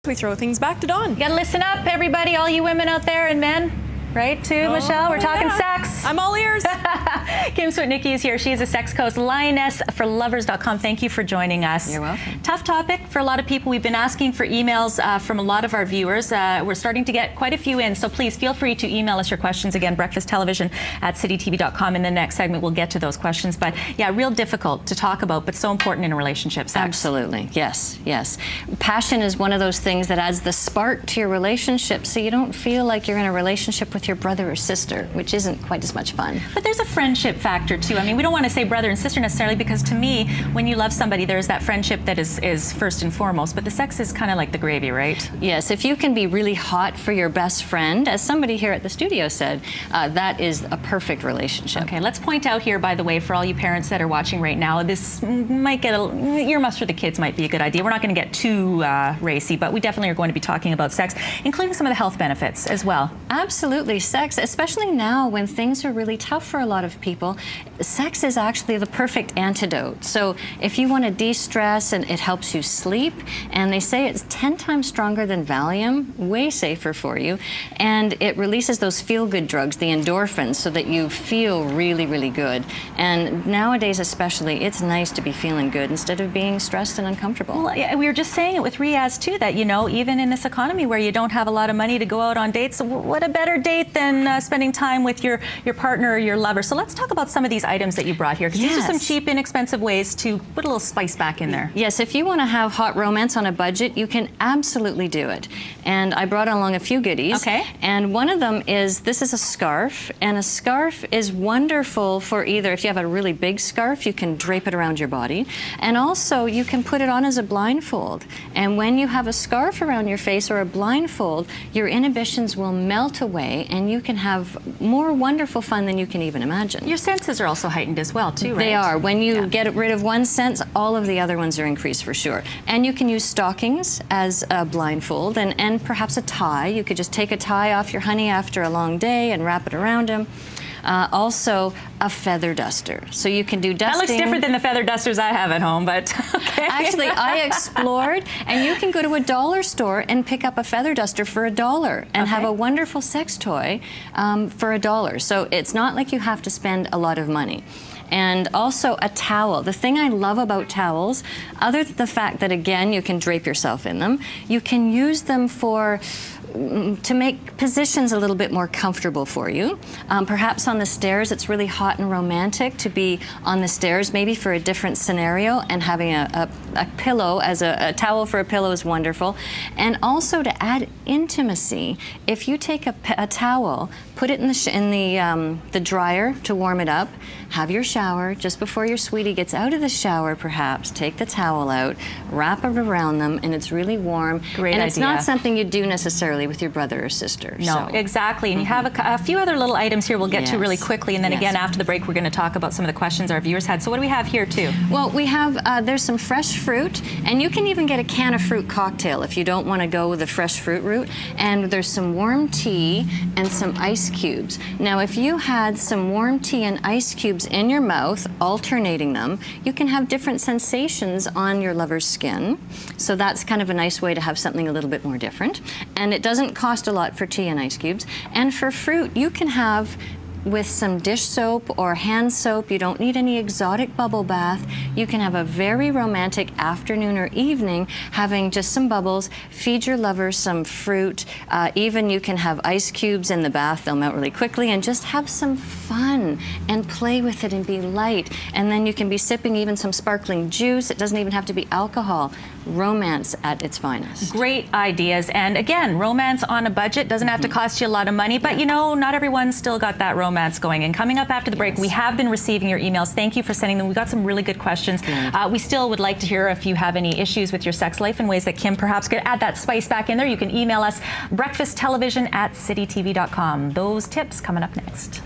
We throw things back to Dawn. You gotta listen up, everybody, all you women out there and men. Right, too, Michelle? We're talking sex. I'm all ears. Kim Switnicki is here. She is a sex coach, lionessforlovers.com. Thank you for joining us. You're welcome. Tough topic for a lot of people. We've been asking for emails from a lot of our viewers. We're starting to get quite a few in, so please feel free to email us your questions. Again, breakfasttelevision@citytv.com. In the next segment, we'll get to those questions. But yeah, real difficult to talk about, but so important in a relationship, sex. Absolutely, yes, yes. Passion is one of those things that adds the spark to your relationship, so you don't feel like you're in a relationship with your brother or sister, which isn't quite as much fun. But there's a friendship factor too. I mean, we don't want to say brother and sister necessarily, because to me, when you love somebody, there's that friendship that is first and foremost, but the sex is kind of like the gravy, right? Yes, if you can be really hot for your best friend, as somebody here at the studio said, that is a perfect relationship. Okay, let's point out here, by the way, for all you parents that are watching right now, this might get earmuffs for the kids might be a good idea. We're not going to get too racy, but we definitely are going to be talking about sex, including some of the health benefits as well. Absolutely. Sex, especially now when things are really tough for a lot of people, sex is actually the perfect antidote. So if you want to de-stress, and it helps you sleep, and they say it's 10 times stronger than Valium, way safer for you, and it releases those feel-good drugs, the endorphins, so that you feel really, really good. And nowadays especially, it's nice to be feeling good instead of being stressed and uncomfortable. Well, yeah, we were just saying it with Riaz too, that, you know, even in this economy where you don't have a lot of money to go out on dates, what a better date than spending time with your partner or your lover. So let's talk about some of these items that you brought here, because these are some cheap, inexpensive ways to put a little spice back in there. Yes, if you want to have hot romance on a budget, you can absolutely do it. And I brought along a few goodies. Okay. And one of them is, this is a scarf, and a scarf is wonderful for either, if you have a really big scarf, you can drape it around your body, and also you can put it on as a blindfold. And when you have a scarf around your face or a blindfold, your inhibitions will melt away, and you can have more wonderful fun than you can even imagine. Your senses are also heightened as well too, right? They are. When you get rid of one sense, all of the other ones are increased for sure. And you can use stockings as a blindfold, and perhaps a tie. You could just take a tie off your honey after a long day and wrap it around him. Also, a feather duster. So you can do dusting. That looks different than the feather dusters I have at home, but okay. Actually, I explored, and you can go to a dollar store and pick up a feather duster for $1 and have a wonderful sex toy for $1. So it's not like you have to spend a lot of money. And also a towel. The thing I love about towels, other than the fact that, again, you can drape yourself in them, you can use them to make positions a little bit more comfortable for you. Perhaps on the stairs, it's really hot and romantic to be on the stairs, maybe for a different scenario, and having a pillow as a towel for a pillow is wonderful. And also to add intimacy, if you take a towel, put it in the dryer to warm it up, have your shower, just before your sweetie gets out of the shower perhaps, take the towel out, wrap it around them, and it's really warm. Great and idea. It's not something you do necessarily with your brother or sister. No, exactly. And you have a few other little items here we'll get to really quickly, and then again after the break we're going to talk about some of the questions our viewers had. So what do we have here too? Well, we have, there's some fresh fruit, and you can even get a can of fruit cocktail if you don't want to go with the fresh fruit route. And there's some warm tea and some ice cubes. Now, if you had some warm tea and ice cubes in your mouth, alternating them, you can have different sensations on your lover's skin. So that's kind of a nice way to have something a little bit more different. And it doesn't cost a lot for tea and ice cubes. And for fruit, you can have with some dish soap or hand soap. You don't need any exotic bubble bath. You can have a very romantic afternoon or evening having just some bubbles. Feed your lover some fruit. Even you can have ice cubes in the bath. They'll melt really quickly, and just have some fun and play with it and be light. And then you can be sipping even some sparkling juice. It doesn't even have to be alcohol. Romance at its finest. Great ideas. And again, romance on a budget doesn't have to cost you a lot of money, but you know, not everyone's still got that romance going. And coming up after the break, we have been receiving your emails. Thank you for sending them. We got some really good questions. We still would like to hear if you have any issues with your sex life and ways that Kim perhaps could add that spice back in there. You can email us breakfasttelevision@citytv.com. Those tips coming up next.